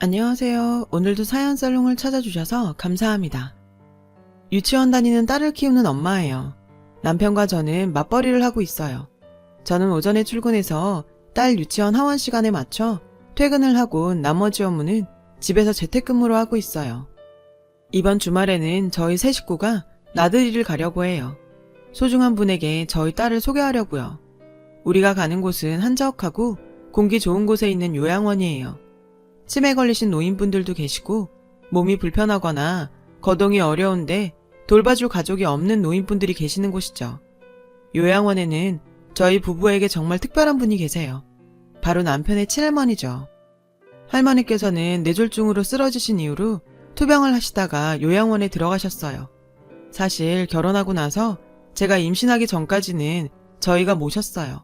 안녕하세요. 오늘도 사연살롱을 찾아주셔서 감사합니다. 유치원 다니는 딸을 키우는 엄마예요. 남편과 저는 맞벌이를 하고 있어요. 저는 오전에 출근해서 딸 유치원 하원 시간에 맞춰 퇴근을 하고 나머지 업무는 집에서 재택근무로 하고 있어요. 이번 주말에는 저희 세 식구가 나들이를 가려고 해요. 소중한 분에게 저희 딸을 소개하려고요. 우리가 가는 곳은 한적하고 공기 좋은 곳에 있는 요양원이에요. 치매 걸리신 노인분들도 계시고 몸이 불편하거나 거동이 어려운데 돌봐줄 가족이 없는 노인분들이 계시는 곳이죠. 요양원에는 저희 부부에게 정말 특별한 분이 계세요. 바로 남편의 친할머니죠. 할머니께서는 뇌졸중으로 쓰러지신 이후로 투병을 하시다가 요양원에 들어가셨어요. 사실 결혼하고 나서 제가 임신하기 전까지는 저희가 모셨어요.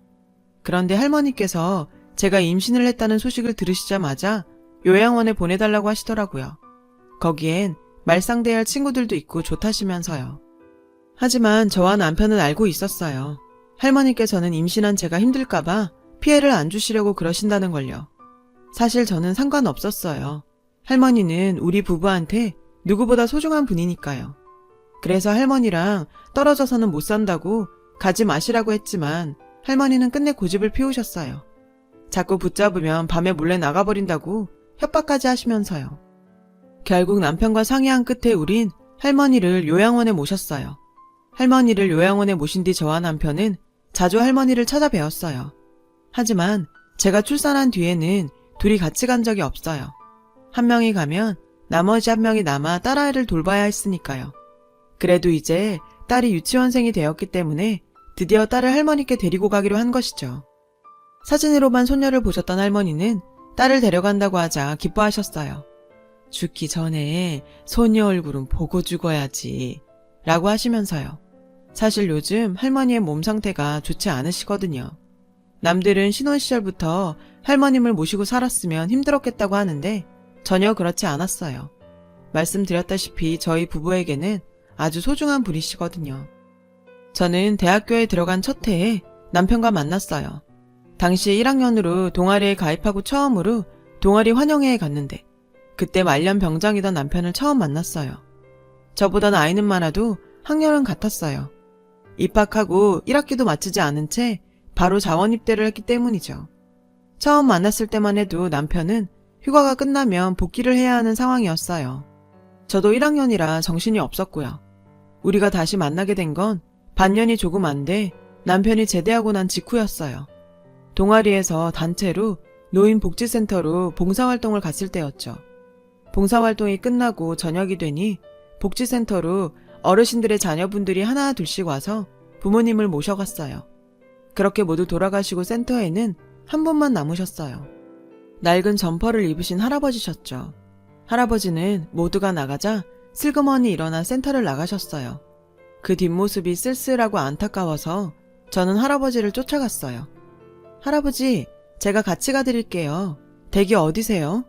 그런데 할머니께서 제가 임신을 했다는 소식을 들으시자마자 요양원에 보내달라고 하시더라고요. 거기엔 말상대할 친구들도 있고 좋다시면서요. 하지만 저와 남편은 알고 있었어요. 할머니께서는 임신한 제가 힘들까봐 피해를 안 주시려고 그러신다는 걸요. 사실 저는 상관없었어요. 할머니는 우리 부부한테 누구보다 소중한 분이니까요. 그래서 할머니랑 떨어져서는 못 산다고 가지 마시라고 했지만 할머니는 끝내 고집을 피우셨어요. 자꾸 붙잡으면 밤에 몰래 나가버린다고 협박까지 하시면서요. 결국 남편과 상의한 끝에 우린 할머니를 요양원에 모셨어요. 할머니를 요양원에 모신 뒤 저와 남편은 자주 할머니를 찾아뵈었어요. 하지만 제가 출산한 뒤에는 둘이 같이 간 적이 없어요. 한 명이 가면 나머지 한 명이 남아 딸아이를 돌봐야 했으니까요. 그래도 이제 딸이 유치원생이 되었기 때문에 드디어 딸을 할머니께 데리고 가기로 한 것이죠. 사진으로만 손녀를 보셨던 할머니는 딸을 데려간다고 하자 기뻐하셨어요. 죽기 전에 손녀 얼굴은 보고 죽어야지 라고 하시면서요. 사실 요즘 할머니의 몸 상태가 좋지 않으시거든요. 남들은 신혼시절부터 할머님을 모시고 살았으면 힘들었겠다고 하는데 전혀 그렇지 않았어요. 말씀드렸다시피 저희 부부에게는 아주 소중한 분이시거든요. 저는 대학교에 들어간 첫 해에 남편과 만났어요. 당시 1학년으로 동아리에 가입하고 처음으로 동아리 환영회에 갔는데 그때 말년 병장이던 남편을 처음 만났어요. 저보다 나이는 많아도 학년은 같았어요. 입학하고 1학기도 마치지 않은 채 바로 자원 입대를 했기 때문이죠. 처음 만났을 때만 해도 남편은 휴가가 끝나면 복귀를 해야 하는 상황이었어요. 저도 1학년이라 정신이 없었고요. 우리가 다시 만나게 된 건 반년이 조금 안 돼 남편이 제대하고 난 직후였어요. 동아리에서 단체로 노인복지센터로 봉사활동을 갔을 때였죠. 봉사활동이 끝나고 저녁이 되니 복지센터로 어르신들의 자녀분들이 하나 둘씩 와서 부모님을 모셔갔어요. 그렇게 모두 돌아가시고 센터에는 한 분만 남으셨어요. 낡은 점퍼를 입으신 할아버지셨죠. 할아버지는 모두가 나가자 슬그머니 일어나 센터를 나가셨어요. 그 뒷모습이 쓸쓸하고 안타까워서 저는 할아버지를 쫓아갔어요. 할아버지, 제가 같이 가드릴게요. 댁이 어디세요?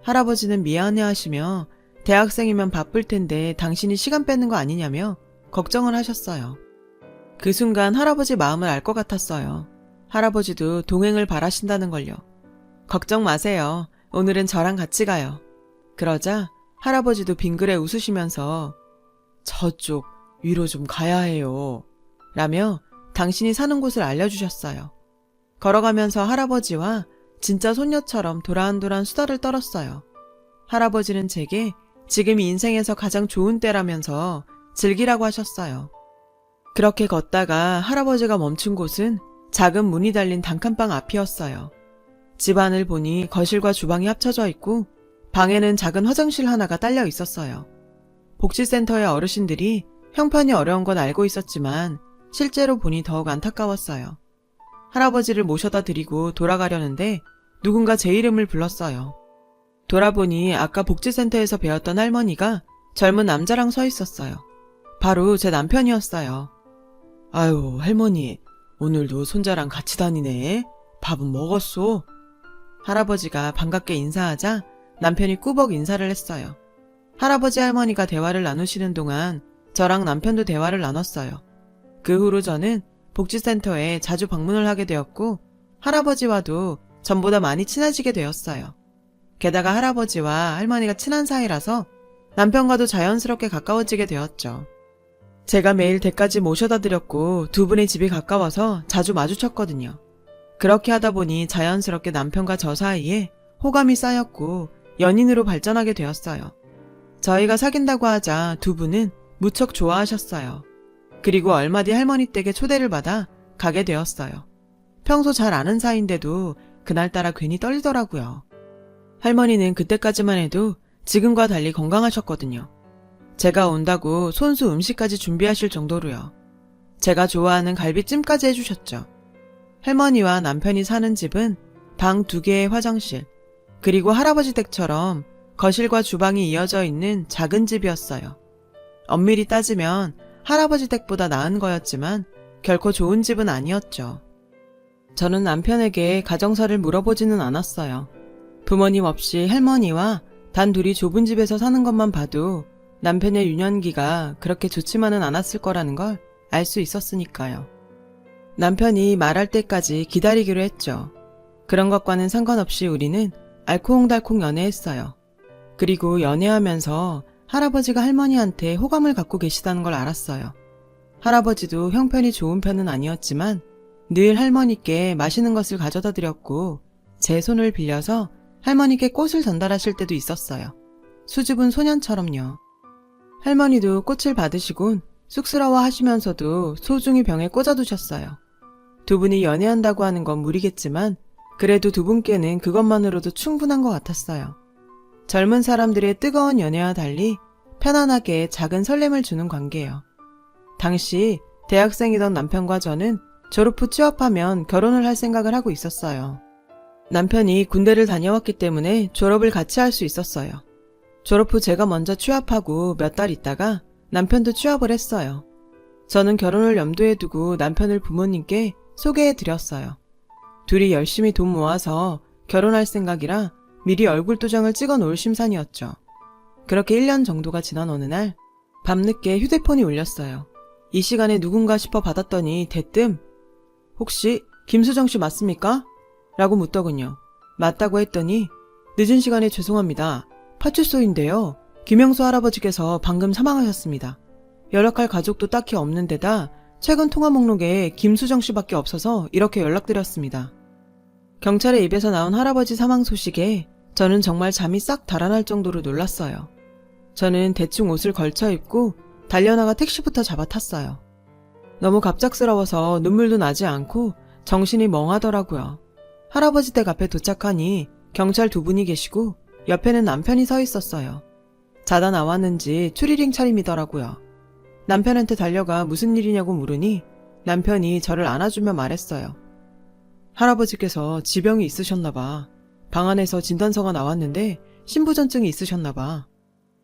할아버지는 미안해하시며 대학생이면 바쁠 텐데 당신이 시간 빼는 거 아니냐며 걱정을 하셨어요. 그 순간 할아버지 마음을 알 것 같았어요. 할아버지도 동행을 바라신다는 걸요. 걱정 마세요. 오늘은 저랑 같이 가요. 그러자 할아버지도 빙그레 웃으시면서 저쪽 위로 좀 가야 해요. 라며 당신이 사는 곳을 알려주셨어요. 걸어가면서 할아버지와 진짜 손녀처럼 도란도란 수다를 떨었어요. 할아버지는 제게 지금이 인생에서 가장 좋은 때라면서 즐기라고 하셨어요. 그렇게 걷다가 할아버지가 멈춘 곳은 작은 문이 달린 단칸방 앞이었어요. 집안을 보니 거실과 주방이 합쳐져 있고 방에는 작은 화장실 하나가 딸려 있었어요. 복지센터의 어르신들이 형편이 어려운 건 알고 있었지만 실제로 보니 더욱 안타까웠어요. 할아버지를 모셔다 드리고 돌아가려는데 누군가 제 이름을 불렀어요. 돌아보니 아까 복지센터에서 배웠던 할머니가 젊은 남자랑 서 있었어요. 바로 제 남편이었어요. 아유, 할머니, 오늘도 손자랑 같이 다니네. 밥은 먹었소? 할아버지가 반갑게 인사하자 남편이 꾸벅 인사를 했어요. 할아버지 할머니가 대화를 나누시는 동안 저랑 남편도 대화를 나눴어요. 그 후로 저는 복지센터에 자주 방문을 하게 되었고 할아버지와도 전보다 많이 친해지게 되었어요. 게다가 할아버지와 할머니가 친한 사이라서 남편과도 자연스럽게 가까워지게 되었죠. 제가 매일 댁까지 모셔다 드렸고 두 분의 집이 가까워서 자주 마주쳤거든요. 그렇게 하다 보니 자연스럽게 남편과 저 사이에 호감이 쌓였고 연인으로 발전하게 되었어요. 저희가 사귄다고 하자 두 분은 무척 좋아하셨어요. 그리고 얼마 뒤 할머니 댁에 초대를 받아 가게 되었어요. 평소 잘 아는 사이인데도 그날따라 괜히 떨리더라고요. 할머니는 그때까지만 해도 지금과 달리 건강하셨거든요. 제가 온다고 손수 음식까지 준비하실 정도로요. 제가 좋아하는 갈비찜까지 해주셨죠. 할머니와 남편이 사는 집은 방 2개의 화장실, 그리고 할아버지 댁처럼 거실과 주방이 이어져 있는 작은 집이었어요. 엄밀히 따지면 할아버지 댁보다 나은 거였지만 결코 좋은 집은 아니었죠. 저는 남편에게 가정사를 물어보지는 않았어요. 부모님 없이 할머니와 단 둘이 좁은 집에서 사는 것만 봐도 남편의 유년기가 그렇게 좋지만은 않았을 거라는 걸 알 수 있었으니까요. 남편이 말할 때까지 기다리기로 했죠. 그런 것과는 상관없이 우리는 알콩달콩 연애했어요. 그리고 연애하면서 할아버지가 할머니한테 호감을 갖고 계시다는 걸 알았어요. 할아버지도 형편이 좋은 편은 아니었지만 늘 할머니께 맛있는 것을 가져다 드렸고 제 손을 빌려서 할머니께 꽃을 전달하실 때도 있었어요. 수줍은 소년처럼요. 할머니도 꽃을 받으시곤 쑥스러워 하시면서도 소중히 병에 꽂아두셨어요. 두 분이 연애한다고 하는 건 무리겠지만 그래도 두 분께는 그것만으로도 충분한 것 같았어요. 젊은 사람들의 뜨거운 연애와 달리 편안하게 작은 설렘을 주는 관계예요. 당시 대학생이던 남편과 저는 졸업 후 취업하면 결혼을 할 생각을 하고 있었어요. 남편이 군대를 다녀왔기 때문에 졸업을 같이 할 수 있었어요. 졸업 후 제가 먼저 취업하고 몇 달 있다가 남편도 취업을 했어요. 저는 결혼을 염두에 두고 남편을 부모님께 소개해 드렸어요. 둘이 열심히 돈 모아서 결혼할 생각이라 미리 얼굴 도장을 찍어 놓을 심산이었죠. 그렇게 1년 정도가 지난 어느 날 밤늦게 휴대폰이 울렸어요. 이 시간에 누군가 싶어 받았더니 대뜸 혹시 김수정 씨 맞습니까? 라고 묻더군요. 맞다고 했더니 늦은 시간에 죄송합니다. 파출소인데요. 김영수 할아버지께서 방금 사망하셨습니다. 연락할 가족도 딱히 없는 데다 최근 통화 목록에 김수정 씨밖에 없어서 이렇게 연락드렸습니다. 경찰의 입에서 나온 할아버지 사망 소식에 저는 정말 잠이 싹 달아날 정도로 놀랐어요. 저는 대충 옷을 걸쳐 입고 달려나가 택시부터 잡아 탔어요. 너무 갑작스러워서 눈물도 나지 않고 정신이 멍하더라고요. 할아버지 댁 앞에 도착하니 경찰 두 분이 계시고 옆에는 남편이 서 있었어요. 자다 나왔는지 추리링 차림이더라고요. 남편한테 달려가 무슨 일이냐고 물으니 남편이 저를 안아주며 말했어요. 할아버지께서 지병이 있으셨나봐. 방 안에서 진단서가 나왔는데 신부전증이 있으셨나봐.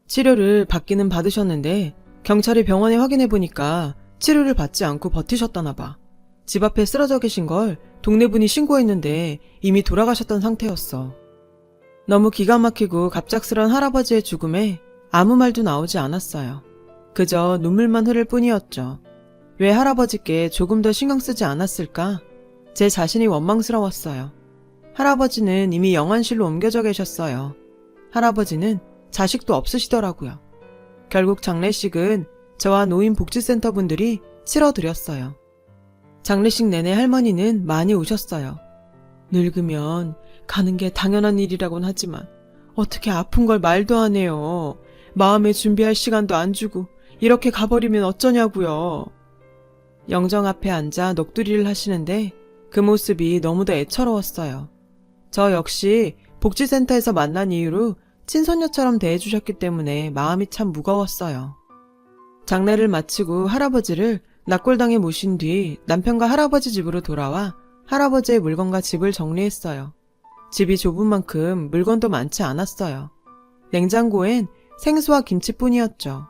치료를 받기는 받으셨는데 경찰이 병원에 확인해보니까 치료를 받지 않고 버티셨다나봐. 집 앞에 쓰러져 계신 걸 동네 분이 신고했는데 이미 돌아가셨던 상태였어. 너무 기가 막히고 갑작스런 할아버지의 죽음에 아무 말도 나오지 않았어요. 그저 눈물만 흐를 뿐이었죠. 왜 할아버지께 조금 더 신경 쓰지 않았을까? 제 자신이 원망스러웠어요. 할아버지는 이미 영안실로 옮겨져 계셨어요. 할아버지는 자식도 없으시더라고요. 결국 장례식은 저와 노인복지센터 분들이 치러드렸어요. 장례식 내내 할머니는 많이 우셨어요. 늙으면 가는 게 당연한 일이라곤 하지만 어떻게 아픈 걸 말도 안 해요. 마음에 준비할 시간도 안 주고 이렇게 가버리면 어쩌냐고요. 영정 앞에 앉아 넋두리를 하시는데 그 모습이 너무도 애처로웠어요. 저 역시 복지센터에서 만난 이후로 친손녀처럼 대해주셨기 때문에 마음이 참 무거웠어요. 장례를 마치고 할아버지를 낙골당에 모신 뒤 남편과 할아버지 집으로 돌아와 할아버지의 물건과 집을 정리했어요. 집이 좁은 만큼 물건도 많지 않았어요. 냉장고엔 생수와 김치뿐이었죠.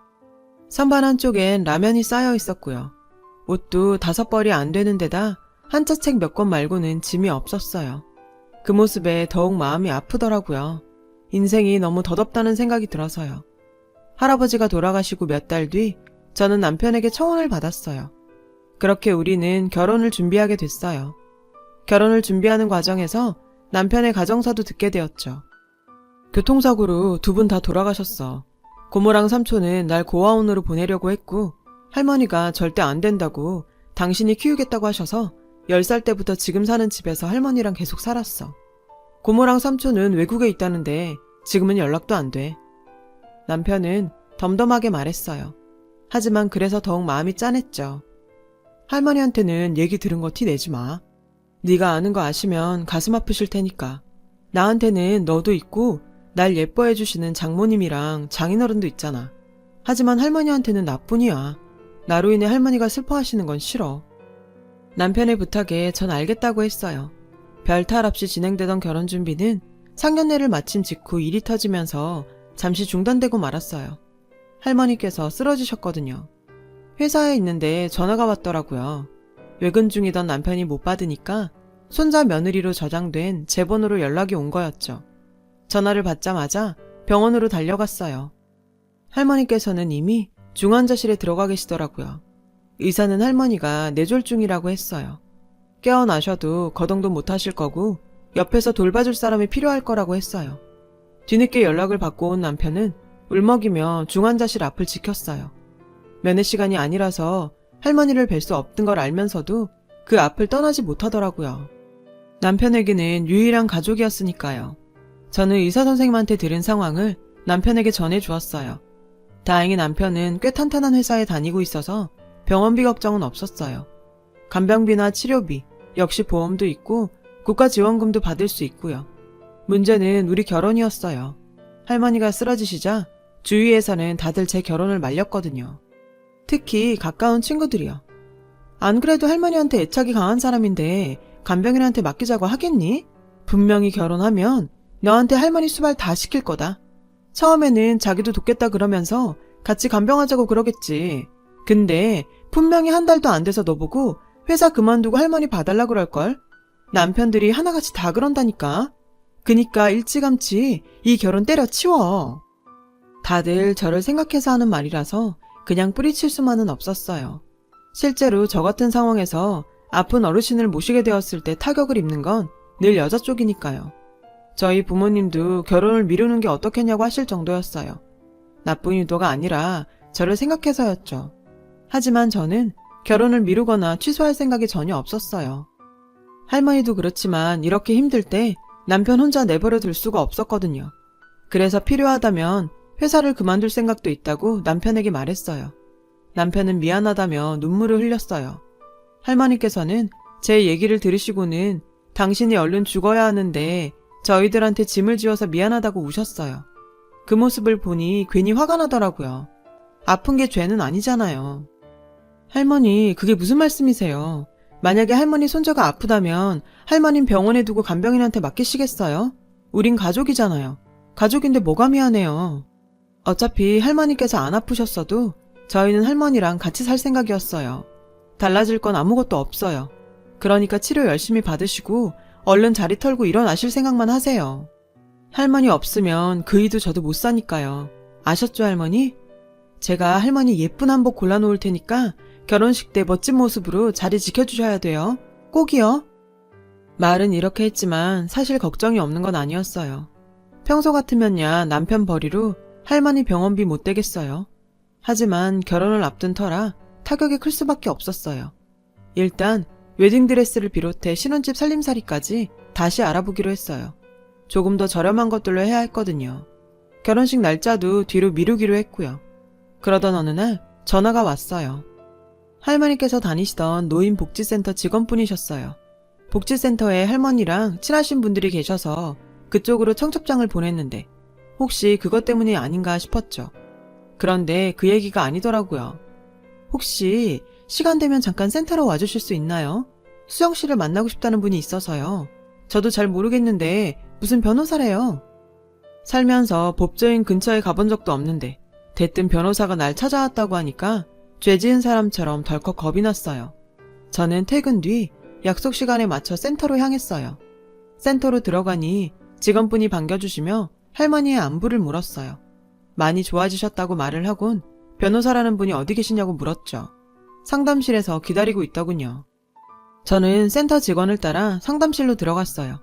선반 한쪽엔 라면이 쌓여 있었고요. 옷도 5벌이 안 되는 데다 한자책 몇 권 말고는 짐이 없었어요. 그 모습에 더욱 마음이 아프더라고요. 인생이 너무 덧없다는 생각이 들어서요. 할아버지가 돌아가시고 몇 달 뒤 저는 남편에게 청혼을 받았어요. 그렇게 우리는 결혼을 준비하게 됐어요. 결혼을 준비하는 과정에서 남편의 가정사도 듣게 되었죠. 교통사고로 두 분 다 돌아가셨어. 고모랑 삼촌은 날 고아원으로 보내려고 했고 할머니가 절대 안 된다고 당신이 키우겠다고 하셔서 10살 때부터 지금 사는 집에서 할머니랑 계속 살았어. 고모랑 삼촌은 외국에 있다는데 지금은 연락도 안 돼. 남편은 덤덤하게 말했어요. 하지만 그래서 더욱 마음이 짠했죠. 할머니한테는 얘기 들은 거 티 내지 마. 네가 아는 거 아시면 가슴 아프실 테니까. 나한테는 너도 있고 날 예뻐해 주시는 장모님이랑 장인어른도 있잖아. 하지만 할머니한테는 나뿐이야. 나로 인해 할머니가 슬퍼하시는 건 싫어. 남편의 부탁에 전 알겠다고 했어요. 별탈 없이 진행되던 결혼 준비는 상견례를 마친 직후 일이 터지면서 잠시 중단되고 말았어요. 할머니께서 쓰러지셨거든요. 회사에 있는데 전화가 왔더라고요. 외근 중이던 남편이 못 받으니까 손자 며느리로 저장된 제 번호로 연락이 온 거였죠. 전화를 받자마자 병원으로 달려갔어요. 할머니께서는 이미 중환자실에 들어가 계시더라고요. 의사는 할머니가 뇌졸중이라고 했어요. 깨어나셔도 거동도 못 하실 거고 옆에서 돌봐줄 사람이 필요할 거라고 했어요. 뒤늦게 연락을 받고 온 남편은 울먹이며 중환자실 앞을 지켰어요. 면회 시간이 아니라서 할머니를 뵐 수 없던 걸 알면서도 그 앞을 떠나지 못하더라고요. 남편에게는 유일한 가족이었으니까요. 저는 의사 선생님한테 들은 상황을 남편에게 전해주었어요. 다행히 남편은 꽤 탄탄한 회사에 다니고 있어서 병원비 걱정은 없었어요. 간병비나 치료비, 역시 보험도 있고 국가지원금도 받을 수 있고요. 문제는 우리 결혼이었어요. 할머니가 쓰러지시자 주위에서는 다들 제 결혼을 말렸거든요. 특히 가까운 친구들이요. 안 그래도 할머니한테 애착이 강한 사람인데 간병인한테 맡기자고 하겠니? 분명히 결혼하면 너한테 할머니 수발 다 시킬 거다. 처음에는 자기도 돕겠다 그러면서 같이 간병하자고 그러겠지. 근데 분명히 한 달도 안 돼서 너 보고 회사 그만두고 할머니 봐달라 그럴걸? 남편들이 하나같이 다 그런다니까. 그니까 일찌감치 이 결혼 때려치워. 다들 저를 생각해서 하는 말이라서 그냥 뿌리칠 수만은 없었어요. 실제로 저 같은 상황에서 아픈 어르신을 모시게 되었을 때 타격을 입는 건 늘 여자 쪽이니까요. 저희 부모님도 결혼을 미루는 게 어떻겠냐고 하실 정도였어요. 나쁜 의도가 아니라 저를 생각해서였죠. 하지만 저는 결혼을 미루거나 취소할 생각이 전혀 없었어요. 할머니도 그렇지만 이렇게 힘들 때 남편 혼자 내버려 둘 수가 없었거든요. 그래서 필요하다면 회사를 그만둘 생각도 있다고 남편에게 말했어요. 남편은 미안하다며 눈물을 흘렸어요. 할머니께서는 제 얘기를 들으시고는 당신이 얼른 죽어야 하는데 저희들한테 짐을 지어서 미안하다고 우셨어요. 그 모습을 보니 괜히 화가 나더라고요. 아픈 게 죄는 아니잖아요. 할머니, 그게 무슨 말씀이세요? 만약에 할머니 손자가 아프다면 할머님 병원에 두고 간병인한테 맡기시겠어요? 우린 가족이잖아요. 가족인데 뭐가 미안해요. 어차피 할머니께서 안 아프셨어도 저희는 할머니랑 같이 살 생각이었어요. 달라질 건 아무것도 없어요. 그러니까 치료 열심히 받으시고 얼른 자리 털고 일어나실 생각만 하세요. 할머니 없으면 그이도 저도 못 사니까요. 아셨죠, 할머니? 제가 할머니 예쁜 한복 골라놓을 테니까 결혼식 때 멋진 모습으로 자리 지켜주셔야 돼요. 꼭이요. 말은 이렇게 했지만 사실 걱정이 없는 건 아니었어요. 평소 같으면야 남편 벌이로 할머니 병원비 못 대겠어요. 하지만 결혼을 앞둔 터라 타격이 클 수밖에 없었어요. 일단 웨딩드레스를 비롯해 신혼집 살림살이까지 다시 알아보기로 했어요. 조금 더 저렴한 것들로 해야 했거든요. 결혼식 날짜도 뒤로 미루기로 했고요. 그러던 어느 날 전화가 왔어요. 할머니께서 다니시던 노인복지센터 직원분이셨어요. 복지센터에 할머니랑 친하신 분들이 계셔서 그쪽으로 청첩장을 보냈는데 혹시 그것 때문이 아닌가 싶었죠. 그런데 그 얘기가 아니더라고요. 혹시 시간 되면 잠깐 센터로 와주실 수 있나요? 수영 씨를 만나고 싶다는 분이 있어서요. 저도 잘 모르겠는데 무슨 변호사래요. 살면서 법조인 근처에 가본 적도 없는데 대뜸 변호사가 날 찾아왔다고 하니까 죄 지은 사람처럼 덜컥 겁이 났어요. 저는 퇴근 뒤 약속 시간에 맞춰 센터로 향했어요. 센터로 들어가니 직원분이 반겨주시며 할머니의 안부를 물었어요. 많이 좋아지셨다고 말을 하곤 변호사라는 분이 어디 계시냐고 물었죠. 상담실에서 기다리고 있더군요. 저는 센터 직원을 따라 상담실로 들어갔어요.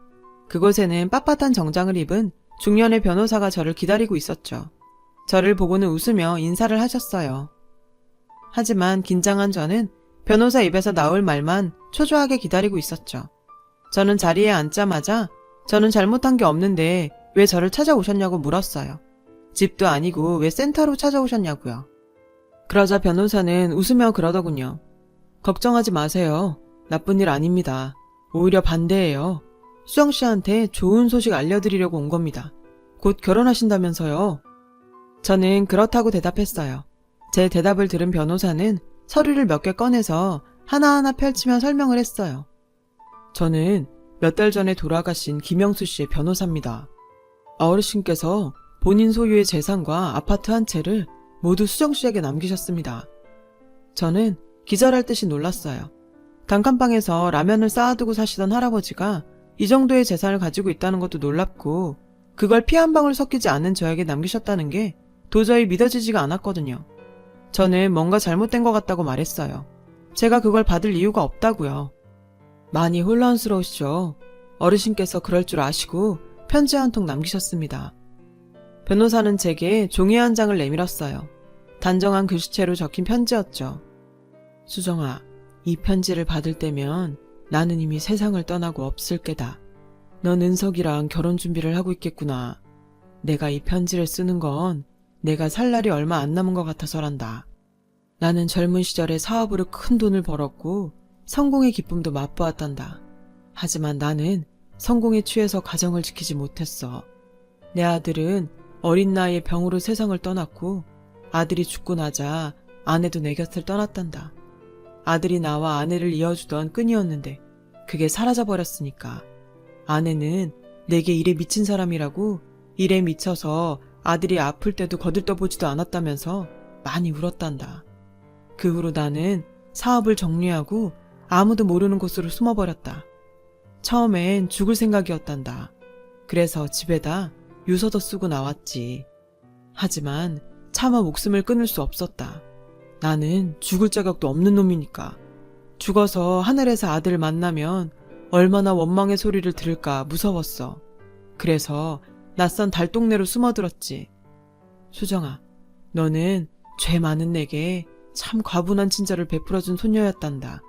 그곳에는 빳빳한 정장을 입은 중년의 변호사가 저를 기다리고 있었죠. 저를 보고는 웃으며 인사를 하셨어요. 하지만 긴장한 저는 변호사 입에서 나올 말만 초조하게 기다리고 있었죠. 저는 자리에 앉자마자 저는 잘못한 게 없는데 왜 저를 찾아오셨냐고 물었어요. 집도 아니고 왜 센터로 찾아오셨냐고요. 그러자 변호사는 웃으며 그러더군요. 걱정하지 마세요. 나쁜 일 아닙니다. 오히려 반대예요. 수정 씨한테 좋은 소식 알려드리려고 온 겁니다. 곧 결혼하신다면서요. 저는 그렇다고 대답했어요. 제 대답을 들은 변호사는 서류를 몇 개 꺼내서 하나하나 펼치며 설명을 했어요. 저는 몇 달 전에 돌아가신 김영수 씨의 변호사입니다. 어르신께서 본인 소유의 재산과 아파트 한 채를 모두 수정 씨에게 남기셨습니다. 저는 기절할 듯이 놀랐어요. 단칸방에서 라면을 쌓아두고 사시던 할아버지가 이 정도의 재산을 가지고 있다는 것도 놀랍고 그걸 피 한 방울 섞이지 않은 저에게 남기셨다는 게 도저히 믿어지지가 않았거든요. 저는 뭔가 잘못된 것 같다고 말했어요. 제가 그걸 받을 이유가 없다고요. 많이 혼란스러우시죠? 어르신께서 그럴 줄 아시고 편지 한 통 남기셨습니다. 변호사는 제게 종이 한 장을 내밀었어요. 단정한 글씨체로 적힌 편지였죠. 수정아, 이 편지를 받을 때면 나는 이미 세상을 떠나고 없을 게다. 넌 은석이랑 결혼 준비를 하고 있겠구나. 내가 이 편지를 쓰는 건 내가 살 날이 얼마 안 남은 것 같아서란다. 나는 젊은 시절에 사업으로 큰 돈을 벌었고 성공의 기쁨도 맛보았단다. 하지만 나는 성공에 취해서 가정을 지키지 못했어. 내 아들은 어린 나이에 병으로 세상을 떠났고 아들이 죽고 나자 아내도 내 곁을 떠났단다. 아들이 나와 아내를 이어주던 끈이었는데 그게 사라져버렸으니까. 아내는 내게 일에 미친 사람이라고 일에 미쳐서 아들이 아플 때도 거들떠보지도 않았다면서 많이 울었단다. 그 후로 나는 사업을 정리하고 아무도 모르는 곳으로 숨어버렸다. 처음엔 죽을 생각이었단다. 그래서 집에다 유서도 쓰고 나왔지. 하지만 차마 목숨을 끊을 수 없었다. 나는 죽을 자격도 없는 놈이니까. 죽어서 하늘에서 아들을 만나면 얼마나 원망의 소리를 들을까 무서웠어. 그래서 낯선 달동네로 숨어들었지. 수정아, 너는 죄 많은 내게 참 과분한 친절을 베풀어준 소녀였단다.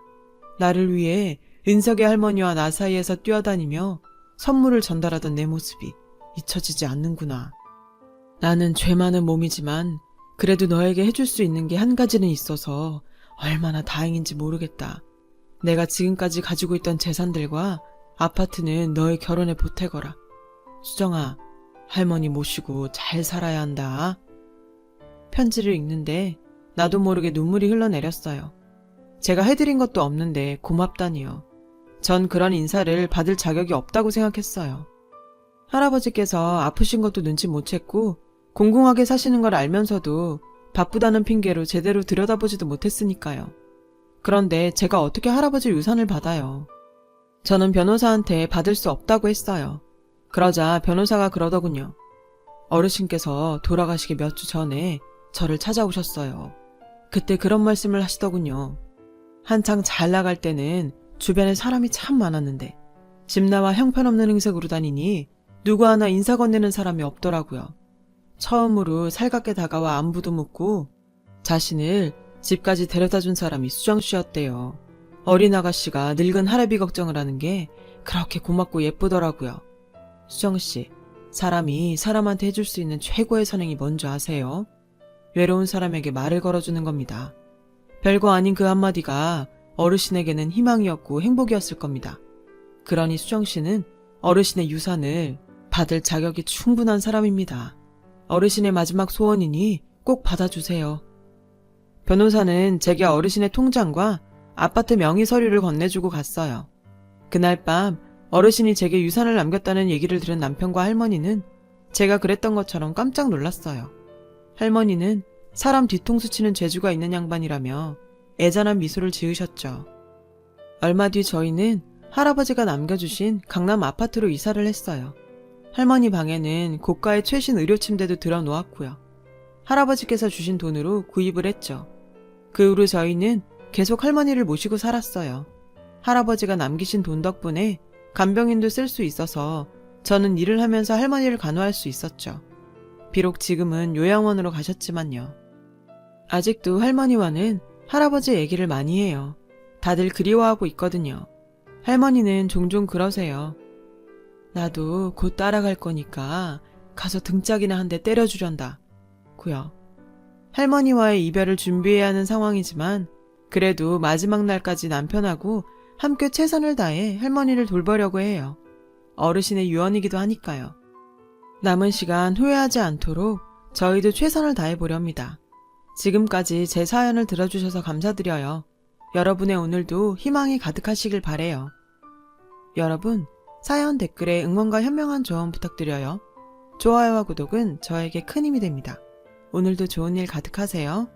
나를 위해 은석의 할머니와 나 사이에서 뛰어다니며 선물을 전달하던 내 모습이 잊혀지지 않는구나. 나는 죄 많은 몸이지만 그래도 너에게 해줄 수 있는 게 한 가지는 있어서 얼마나 다행인지 모르겠다. 내가 지금까지 가지고 있던 재산들과 아파트는 너의 결혼에 보태거라. 수정아, 할머니 모시고 잘 살아야 한다. 편지를 읽는데 나도 모르게 눈물이 흘러내렸어요. 제가 해드린 것도 없는데 고맙다니요. 전 그런 인사를 받을 자격이 없다고 생각했어요. 할아버지께서 아프신 것도 눈치 못 챘고 공공하게 사시는 걸 알면서도 바쁘다는 핑계로 제대로 들여다보지도 못했으니까요. 그런데 제가 어떻게 할아버지 유산을 받아요. 저는 변호사한테 받을 수 없다고 했어요. 그러자 변호사가 그러더군요. 어르신께서 돌아가시기 몇 주 전에 저를 찾아오셨어요. 그때 그런 말씀을 하시더군요. 한창 잘 나갈 때는 주변에 사람이 참 많았는데 집 나와 형편없는 행색으로 다니니 누구 하나 인사 건네는 사람이 없더라고요. 처음으로 살갑게 다가와 안부도 묻고 자신을 집까지 데려다준 사람이 수정씨였대요. 어린 아가씨가 늙은 할애비 걱정을 하는 게 그렇게 고맙고 예쁘더라고요. 수정씨, 사람이 사람한테 해줄 수 있는 최고의 선행이 뭔지 아세요? 외로운 사람에게 말을 걸어주는 겁니다. 별거 아닌 그 한마디가 어르신에게는 희망이었고 행복이었을 겁니다. 그러니 수정씨는 어르신의 유산을 받을 자격이 충분한 사람입니다. 어르신의 마지막 소원이니 꼭 받아주세요. 변호사는 제게 어르신의 통장과 아파트 명의 서류를 건네주고 갔어요. 그날 밤 어르신이 제게 유산을 남겼다는 얘기를 들은 남편과 할머니는 제가 그랬던 것처럼 깜짝 놀랐어요. 할머니는 사람 뒤통수 치는 재주가 있는 양반이라며 애잔한 미소를 지으셨죠. 얼마 뒤 저희는 할아버지가 남겨주신 강남 아파트로 이사를 했어요. 할머니 방에는 고가의 최신 의료 침대도 들어놓았고요. 할아버지께서 주신 돈으로 구입을 했죠. 그 후로 저희는 계속 할머니를 모시고 살았어요. 할아버지가 남기신 돈 덕분에 간병인도 쓸 수 있어서 저는 일을 하면서 할머니를 간호할 수 있었죠. 비록 지금은 요양원으로 가셨지만요. 아직도 할머니와는 할아버지 얘기를 많이 해요. 다들 그리워하고 있거든요. 할머니는 종종 그러세요. 나도 곧 따라갈 거니까 가서 등짝이나 한 대 때려주련다. 고요. 할머니와의 이별을 준비해야 하는 상황이지만 그래도 마지막 날까지 남편하고 함께 최선을 다해 할머니를 돌보려고 해요. 어르신의 유언이기도 하니까요. 남은 시간 후회하지 않도록 저희도 최선을 다해보렵니다. 지금까지 제 사연을 들어주셔서 감사드려요. 여러분의 오늘도 희망이 가득하시길 바래요. 여러분, 사연 댓글에 응원과 현명한 조언 부탁드려요. 좋아요와 구독은 저에게 큰 힘이 됩니다. 오늘도 좋은 일 가득하세요.